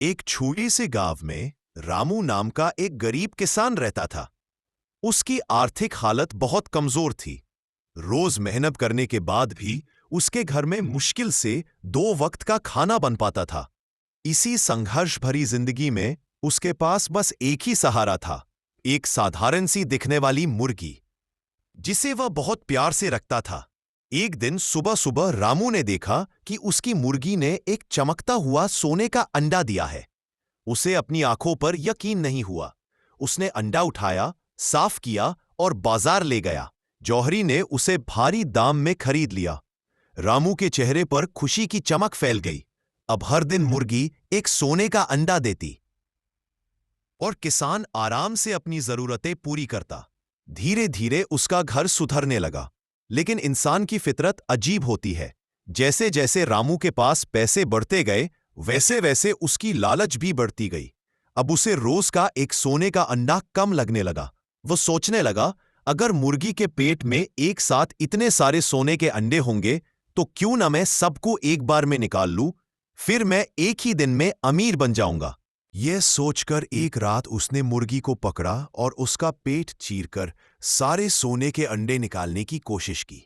एक छोटे से गांव में रामू नाम का एक गरीब किसान रहता था। उसकी आर्थिक हालत बहुत कमजोर थी। रोज मेहनत करने के बाद भी उसके घर में मुश्किल से 2 वक्त का खाना बन पाता था। इसी संघर्ष भरी जिंदगी में उसके पास बस एक ही सहारा था, एक साधारण सी दिखने वाली मुर्गी, जिसे वह बहुत प्यार से रखता था। एक दिन सुबह सुबह रामू ने देखा कि उसकी मुर्गी ने एक चमकता हुआ सोने का अंडा दिया है। उसे अपनी आंखों पर यकीन नहीं हुआ। उसने अंडा उठाया, साफ किया और बाजार ले गया। जौहरी ने उसे भारी दाम में खरीद लिया। रामू के चेहरे पर खुशी की चमक फैल गई। अब हर दिन मुर्गी एक सोने का अंडा देती और किसान आराम से अपनी जरूरतें पूरी करता। धीरे धीरे उसका घर सुधरने लगा। लेकिन इंसान की फितरत अजीब होती है। जैसे जैसे रामू के पास पैसे बढ़ते गए, वैसे वैसे उसकी लालच भी बढ़ती गई। अब उसे रोज का एक सोने का अंडा कम लगने लगा। वो सोचने लगा, अगर मुर्गी के पेट में एक साथ इतने सारे सोने के अंडे होंगे तो क्यों ना मैं सबको एक बार में निकाल लूं, फिर मैं एक ही दिन में अमीर बन जाऊंगा। यह सोचकर एक रात उसने मुर्गी को पकड़ा और उसका पेट चीरकर सारे सोने के अंडे निकालने की कोशिश की।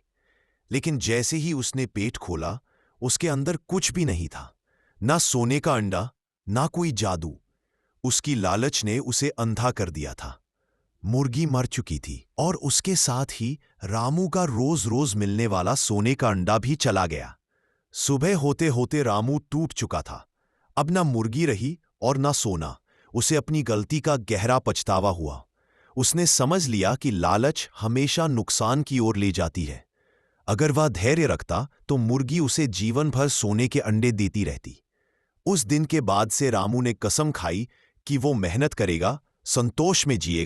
लेकिन जैसे ही उसने पेट खोला, उसके अंदर कुछ भी नहीं था। ना सोने का अंडा, ना कोई जादू। उसकी लालच ने उसे अंधा कर दिया था। मुर्गी मर चुकी थी और उसके साथ ही रामू का रोज रोज मिलने वाला सोने का अंडा भी चला गया। सुबह होते होते रामू टूट चुका था। अब ना मुर्गी रही और ना सोना। उसे अपनी गलती का गहरा पछतावा हुआ। उसने समझ लिया कि लालच हमेशा नुकसान की ओर ले जाती है। अगर वह धैर्य रखता तो मुर्गी उसे जीवन भर सोने के अंडे देती रहती। उस दिन के बाद से रामू ने कसम खाई कि वो मेहनत करेगा, संतोष में जिएगा।